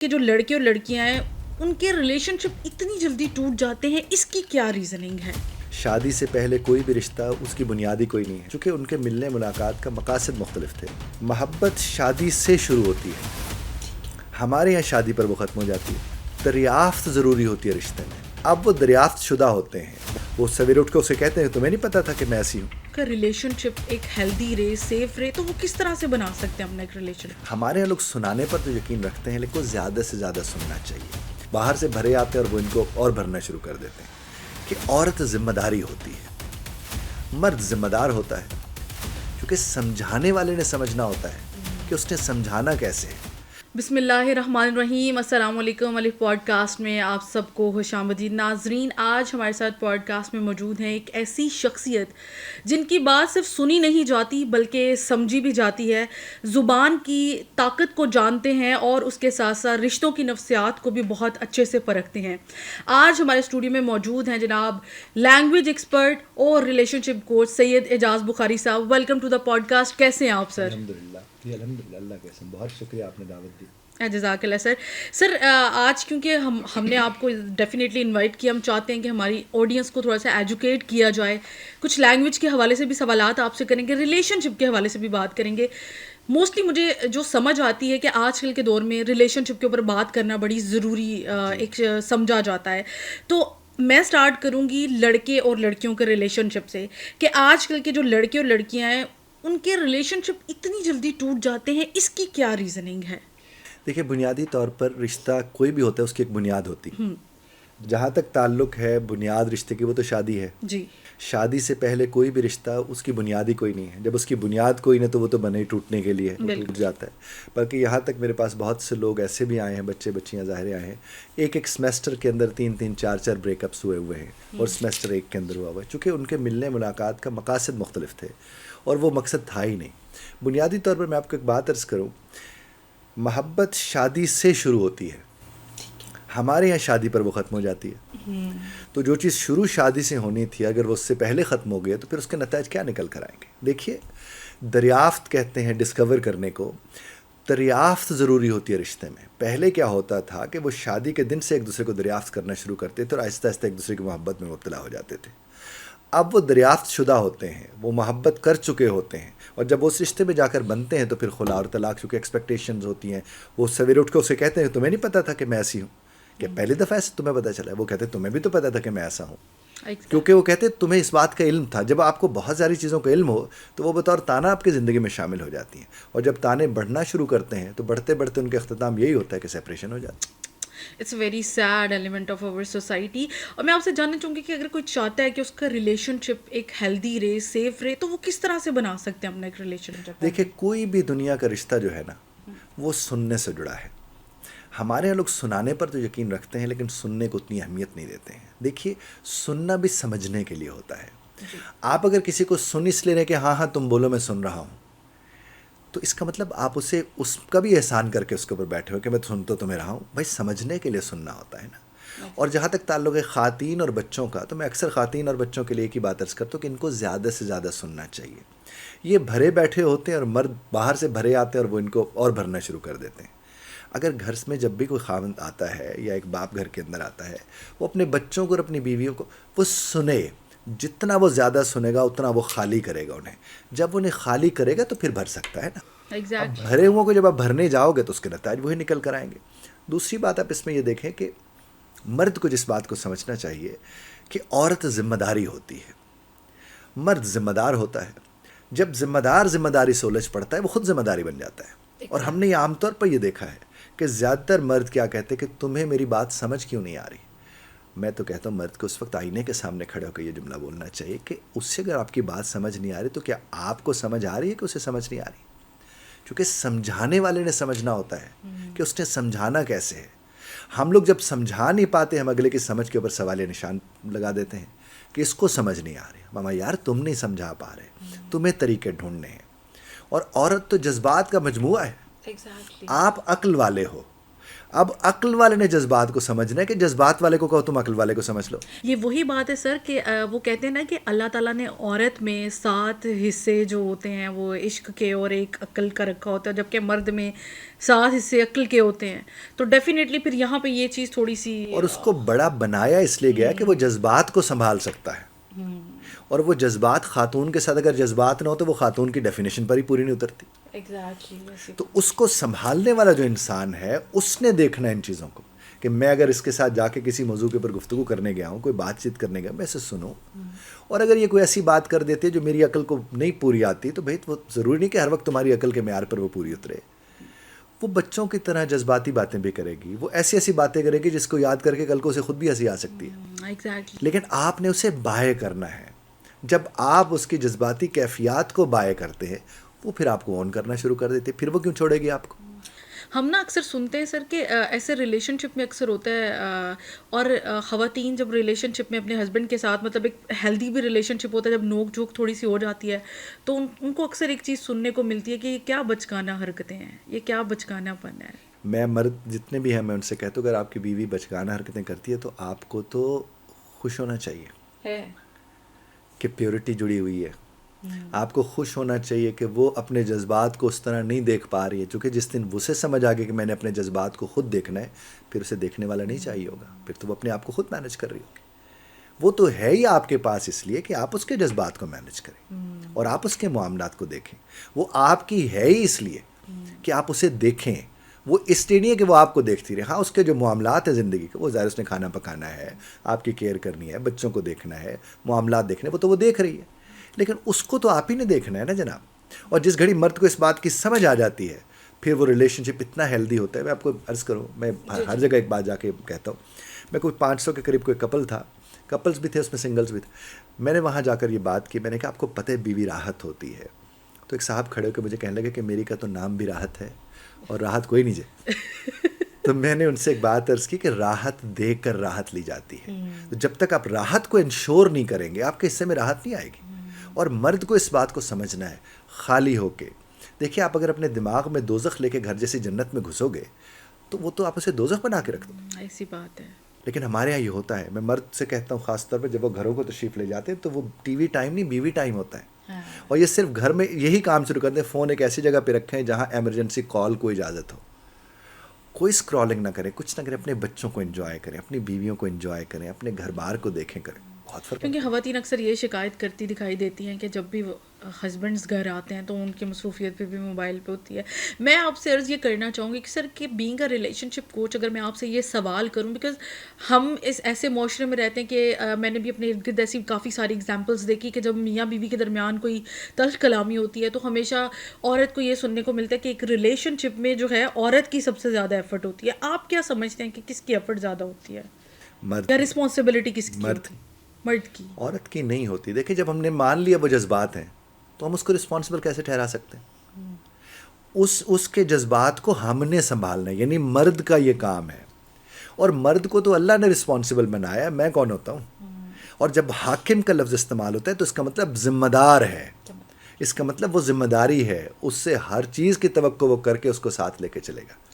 کہ جو لڑکے اور لڑکیاں ہیں ان کے ریلیشن شپ اتنی جلدی ٹوٹ جاتے ہیں، اس کی کیا ریزننگ ہے؟ شادی سے پہلے کوئی بھی رشتہ اس کی بنیادی کوئی نہیں ہے، چونکہ ان کے ملنے ملاقات کا مقاصد مختلف تھے۔ محبت شادی سے شروع ہوتی ہے، ہمارے یہاں شادی پر وہ ختم ہو جاتی ہے۔ دریافت ضروری ہوتی ہے رشتے میں۔ اب وہ دریافت شدہ ہوتے ہیں، وہ سویرے اٹھ کے اسے کہتے ہیں تمہیں نہیں پتا تھا کہ میں ایسی ہوں۔ اگر ریلیشن شپ ایک ہیلدی رہے، سیف رہے، تو وہ کس طرح سے بنا سکتے ہیں اپنا ایک ریلیشن؟ ہمارے یہاں لوگ سنانے پر تو یقین رکھتے ہیں، لیکن وہ زیادہ سے زیادہ سننا چاہیے۔ باہر سے بھرے آتے ہیں اور وہ ان کو اور بھرنا شروع کر دیتے ہیں کہ عورت ذمہ داری ہوتی ہے، مرد ذمہ دار ہوتا ہے، کیونکہ سمجھانے والے نے سمجھنا ہوتا ہے کہ اس نے سمجھانا کیسے ہے۔ بسم اللہ الرحمن الرحیم۔ السلام علیکم۔ الف پوڈ کاسٹ میں آپ سب کو خوش آمدید۔ ناظرین، آج ہمارے ساتھ پوڈ کاسٹ میں موجود ہیں ایک ایسی شخصیت جن کی بات صرف سنی نہیں جاتی بلکہ سمجھی بھی جاتی ہے، زبان کی طاقت کو جانتے ہیں اور اس کے ساتھ ساتھ رشتوں کی نفسیات کو بھی بہت اچھے سے پرکھتے ہیں۔ آج ہمارے اسٹوڈیو میں موجود ہیں جناب لینگویج ایکسپرٹ اور relationship coach Syed Ijaz Bukhari صاحب۔ Welcome to the podcast. کیسے ہیں آپ سر؟ الحمدللہ جی، الحمدللہ، اللہ کے قسم بہت شکریہ آپ نے دعوت دی۔ جزاک اللہ سر آج کیونکہ ہم نے آپ کو ڈیفینیٹلی انوائٹ کیا، ہم چاہتے ہیں کہ ہماری آڈینس کو تھوڑا سا ایجوکیٹ کیا جائے، کچھ لینگویج کے حوالے سے بھی سوالات آپ سے کریں گے، ریلیشن شپ کے حوالے سے بھی بات کریں گے۔ موسٹلی مجھے جو سمجھ آتی ہے کہ آج کل کے دور میں ریلیشن شپ کے اوپر بات کرنا بڑی ضروری ایک سمجھا جاتا ہے۔ تو میں سٹارٹ کروں گی لڑکے اور لڑکیوں کے ریلیشن شپ سے، کہ آج کل کے جو لڑکے اور لڑکیاں ہیں ان کے ریلیشن شپ اتنی جلدی ٹوٹ جاتے ہیں، اس کی کیا ریزننگ ہے؟ دیکھیے، بنیادی طور پر رشتہ کوئی بھی ہوتا ہے اس کی ایک بنیاد ہوتی ہے۔ جہاں تک تعلق ہے بنیاد رشتے کی، وہ تو شادی ہے۔ جی، شادی سے پہلے کوئی بھی رشتہ اس کی بنیادی کوئی نہیں ہے۔ جب اس کی بنیاد کوئی نہیں تو وہ تو بنے ہی ٹوٹنے کے لیے، وہ ٹوٹ جاتا ہے۔ بلکہ یہاں تک میرے پاس بہت سے لوگ ایسے بھی آئے ہیں، بچے بچیاں ظاہر آئے ہیں، ایک سمیسٹر کے اندر 3 4 بریک اپس ہوئے ہیں، اور سمیسٹر ایک کے اندر ہوا ہے، چونکہ ان کے ملنے ملاقات کا مقاصد مختلف تھے اور وہ مقصد تھا ہی نہیں۔ بنیادی طور پر میں آپ کو ایک بات عرض کروں، محبت شادی سے شروع ہوتی ہے، ہمارے یہاں شادی پر وہ ختم ہو جاتی ہے۔ تو جو چیز شروع شادی سے ہونی تھی، اگر وہ اس سے پہلے ختم ہو گئی تو پھر اس کے نتائج کیا نکل کر آئیں گے؟ دیکھیے، دریافت کہتے ہیں ڈسکور کرنے کو، دریافت ضروری ہوتی ہے رشتے میں۔ پہلے کیا ہوتا تھا کہ وہ شادی کے دن سے ایک دوسرے کو دریافت کرنا شروع کرتے تھے اور آہستہ آہستہ ایک دوسرے کی محبت میں مبتلا ہو جاتے تھے۔ اب وہ دریافت شدہ ہوتے ہیں، وہ محبت کر چکے ہوتے ہیں، اور جب وہ اس رشتے میں جا کر بنتے ہیں تو پھر خلا اور طلاق، چونکہ ایکسپیکٹیشنز ہوتی ہیں۔ وہ سویرے اٹھ کے اسے کہتے ہیں تمہیں نہیں پتا تھا کہ میں ایسی ہوں، کہ پہلی دفعہ ایسے تمہیں پتا چلا ہے؟ وہ کہتے ہیں تمہیں بھی تو پتا تھا کہ میں ایسا ہوں، کیونکہ وہ کہتے ہیں تمہیں اس بات کا علم تھا۔ جب آپ کو بہت ساری چیزوں کا علم ہو تو وہ بطور تانا آپ کی زندگی میں شامل ہو جاتی ہیں، اور جب تانے بڑھنا شروع کرتے ہیں تو بڑھتے بڑھتے ان کا اختتام یہی ہوتا ہے کہ سیپریشن ہو جاتی ہے۔ It's a very sad element of our society. اور میں آپ سے جاننا چاہوں گی کہ اگر کوئی چاہتا ہے کہ اس کا ریلیشن شپ ایک ہیلدی رہے، سیف رہے، تو وہ کس طرح سے بنا سکتے ہیں اپنا ایک ریلیشن شپ؟ دیکھیں، کوئی بھی دنیا کا رشتہ جو ہے نا، وہ سننے سے جڑا ہے۔ ہمارے یہاں لوگ سنانے پر تو یقین رکھتے ہیں، لیکن سننے کو اتنی اہمیت نہیں دیتے ہیں۔ دیکھیے، سننا بھی سمجھنے کے لیے ہوتا ہے۔ آپ اگر کسی کو سن اس لیے رہے کہ ہاں ہاں تم بولو میں سن رہا ہوں، تو اس کا مطلب آپ اسے اس کا بھی احسان کر کے اس کے اوپر بیٹھے ہو کہ میں سن تو تمہیں رہا ہوں۔ بھائی، سمجھنے کے لیے سننا ہوتا ہے نا۔ اور جہاں تک تعلق ہے خواتین اور بچوں کا، تو میں اکثر خواتین اور بچوں کے لیے ایک ہی بات عرض کرتا ہوں کہ ان کو زیادہ سے زیادہ سننا چاہیے۔ یہ بھرے بیٹھے ہوتے ہیں اور مرد باہر سے بھرے آتے ہیں اور وہ ان کو اور بھرنا شروع کر دیتے ہیں۔ اگر گھر میں جب بھی کوئی خاوند آتا ہے یا ایک باپ گھر کے اندر آتا ہے، وہ اپنے بچوں کو اور اپنی بیویوں کو وہ سنے، جتنا وہ زیادہ سنے گا اتنا وہ خالی کرے گا انہیں۔ جب انہیں خالی کرے گا تو پھر بھر سکتا ہے نا۔ اب بھرے ہوں کو جب آپ بھرنے جاؤ گے تو اس کے نتائج وہی نکل کر آئیں گے۔ دوسری بات آپ اس میں یہ دیکھیں کہ مرد کو جس بات کو سمجھنا چاہیے کہ عورت ذمہ داری ہوتی ہے، مرد ذمہ دار ہوتا ہے۔ جب ذمہ داری سے الجھ پڑتا ہے وہ خود ذمہ داری بن جاتا ہے۔ اور ہم نے یہ عام طور پر یہ دیکھا ہے کہ زیادہ تر مرد کیا کہتے ہیں کہ تمہیں میری بات سمجھ کیوں نہیں آ رہی۔ میں تو کہتا ہوں مرد کو اس وقت آئینے کے سامنے کھڑے ہو کے یہ جملہ بولنا چاہیے کہ اس سے اگر آپ کی بات سمجھ نہیں آ رہی تو کیا آپ کو سمجھ آ رہی ہے کہ اسے سمجھ نہیں آ رہی؟ کیونکہ سمجھانے والے نے سمجھنا ہوتا ہے کہ اس نے سمجھانا کیسے ہے۔ ہم لوگ جب سمجھا نہیں پاتے، ہم اگلے کی سمجھ کے اوپر سوال نشان لگا دیتے ہیں کہ اس کو سمجھ نہیں آ رہی۔ ماما یار، تم نہیں سمجھا پا رہے، تمہیں طریقے ڈھونڈنے ہیں۔ اور عورت تو جذبات کا مجموعہ ہے، آپ عقل والے ہو، اب عقل والے نے جذبات کو سمجھنا ہے کہ جذبات والے کو کہو تم عقل والے کو سمجھ لو. یہ وہی بات ہے سر کہ وہ کہتے ہیں نا کہ اللہ تعالیٰ نے عورت میں 7 حصے جو ہوتے ہیں وہ عشق کے اور ایک عقل کا رکھا ہوتا ہے، جبکہ مرد میں 7 حصے عقل کے ہوتے ہیں. تو ڈیفینیٹلی پھر یہاں پہ یہ چیز تھوڑی سی اور اس کو بڑا بنایا اس لیے گیا کہ وہ جذبات کو سنبھال سکتا ہے، اور وہ جذبات خاتون کے ساتھ اگر جذبات نہ ہو تو وہ خاتون کی ڈیفینیشن پر ہی پوری نہیں اترتی. ایگزیکٹلی. تو اس کو سنبھالنے والا جو انسان ہے اس نے دیکھنا ہے ان چیزوں کو کہ میں اگر اس کے ساتھ جا کے کسی موضوع کے اوپر گفتگو کرنے گیا ہوں، کوئی بات چیت کرنے گیا، میں اسے سنوں، اور اگر یہ کوئی ایسی بات کر دیتے ہے جو میری عقل کو نہیں پوری آتی تو بھائی وہ ضروری نہیں کہ ہر وقت تمہاری عقل کے معیار پر وہ پوری اترے. وہ بچوں کی طرح جذباتی باتیں بھی کرے گی، وہ ایسی ایسی باتیں کرے گی جس کو یاد کر کے کل کو اسے خود بھی ہنسی آ سکتی ہے. ایگزیکٹلی. لیکن آپ نے اسے بائے کرنا ہے. جب آپ اس کی جذباتی کیفیات کو بائے کرتے ہیں وہ پھر آپ کو آن کرنا شروع کر دیتے، پھر وہ کیوں چھوڑے گی آپ کو. ہم نا اکثر سنتے ہیں سر کہ ایسے ریلیشن شپ میں اکثر ہوتا ہے اور خواتین جب ریلیشن شپ میں اپنے ہسبینڈ کے ساتھ مطلب ایک ہیلدی بھی ریلیشن شپ ہوتا ہے، جب نوک جھوک تھوڑی سی ہو جاتی ہے تو ان کو اکثر ایک چیز سننے کو ملتی ہے کہ یہ کیا بچکانہ حرکتیں ہیں، یہ کیا بچکانہ پن ہے. میں مرد جتنے بھی ہیں میں ان سے کہتا ہوں اگر آپ کی بیوی بچکانہ حرکتیں کرتی ہے تو آپ کو تو خوش ہونا چاہیے کہ پیورٹی جڑی ہوئی ہے. آپ کو خوش ہونا چاہیے کہ وہ اپنے جذبات کو اس طرح نہیں دیکھ پا رہی ہے، چونکہ جس دن اسے سمجھ آ گئی کہ میں نے اپنے جذبات کو خود دیکھنا ہے پھر اسے دیکھنے والا نہیں چاہیے ہوگا، پھر تو وہ اپنے آپ کو خود مینج کر رہی ہوگی. وہ تو ہے ہی آپ کے پاس اس لیے کہ آپ اس کے جذبات کو مینج کریں اور آپ اس کے معاملات کو دیکھیں. وہ آپ کی ہے ہی اس لیے کہ آپ اسے دیکھیں. وہ اس لیے نہیں ہے کہ وہ آپ کو دیکھتی رہے. ہاں اس کے جو معاملات ہیں زندگی کے، وہ ظاہر اس نے کھانا پکانا ہے، آپ کی کیئر کرنی ہے، بچوں کو دیکھنا ہے، معاملات دیکھنے، وہ تو وہ دیکھ رہی ہے، لیکن اس کو تو آپ ہی نے دیکھنا ہے نا جناب. اور جس گھڑی مرد کو اس بات کی سمجھ آ جاتی ہے پھر وہ ریلیشن شپ اتنا ہیلدی ہوتا ہے. میں آپ کو عرض کروں، میں ہر جگہ ایک بات جا کے کہتا ہوں، میں کوئی 500 کے قریب کوئی کپل تھا، کپلز بھی تھے اس میں سنگلز بھی تھے. میں نے وہاں جا کر یہ بات کی، میں نے کہا آپ کو پتہ ہے بیوی راحت ہوتی ہے. تو ایک صاحب کھڑے ہو کے مجھے کہنے لگے کہ میری کا تو نام بھی راحت ہے اور راحت کوئی نہیں جائے. تو میں نے ان سے ایک بات عرض کی کہ راحت دے کر راحت لی جاتی ہے. تو جب تک آپ راحت کو انشور نہیں کریں گے آپ کے حصے میں راحت نہیں آئے گی. اور مرد کو اس بات کو سمجھنا ہے خالی ہو کے. دیکھیے آپ اگر اپنے دماغ میں دوزخ لے کے گھر جیسی جنت میں گھسو گے تو وہ تو آپ اسے دوزخ بنا کے رکھ دو. ایسی بات ہے. لیکن ہمارے یہاں یہ ہوتا ہے، میں مرد سے کہتا ہوں خاص طور پہ جب وہ گھروں کو تشریف لے جاتے ہیں تو وہ ٹی وی ٹائم نہیں بیوی ٹائم ہوتا ہے. اور یہ صرف گھر میں یہی کام شروع کرتے ہیں، فون ایک ایسی جگہ پہ رکھیں جہاں ایمرجنسی کال کو اجازت ہو، کوئی اسکرولنگ نہ کریں، کچھ نہ کریں، اپنے بچوں کو انجوائے کریں، اپنی بیویوں کو انجوائے کریں، اپنے گھر بار کو دیکھیں کریں. بہت فرق. کیونکہ خواتین اکثر یہ شکایت کرتی دکھائی دیتی ہیں کہ جب بھی ہسبینڈس گھر آتے ہیں تو ان کی مصروفیت پہ بھی موبائل پہ ہوتی ہے. میں آپ سے عرض یہ کرنا چاہوں گی کہ سر کہ being a relation ship coach اگر میں آپ سے یہ سوال کروں، بیکاز ہم اس ایسے معاشرے میں رہتے ہیں کہ میں نے بھی اپنے ارد گرد ایسی کافی ساری ایگزامپلس دیکھی کہ جب میاں بیوی کے درمیان کوئی تلخ کلامی ہوتی ہے تو ہمیشہ عورت کو یہ سننے کو ملتا ہے کہ ایک ریلیشن شپ میں جو ہے عورت کی سب سے زیادہ ایفرٹ ہوتی ہے. آپ کیا سمجھتے ہیں کہ کس کی ایفرٹ زیادہ ہوتی ہے مرد یا رسپانسبلٹی کس کی؟ مرد کی. عورت کی نہیں ہوتی. دیکھیں جب ہم نے مان لیا وہ جذبات ہیں تو ہم اس کو رسپانسبل کیسے ٹھہرا سکتے ہیں؟ اس کے جذبات کو ہم نے سنبھالنا ہے، یعنی مرد کا یہ کام ہے. اور مرد کو تو اللہ نے رسپانسبل بنایا، میں کون ہوتا ہوں؟ اور جب حاکم کا لفظ استعمال ہوتا ہے تو اس کا مطلب ذمہ دار ہے، اس کا مطلب وہ ذمہ داری ہے، اس سے ہر چیز کی توقع وہ کر کے اس کو ساتھ لے کے چلے گا.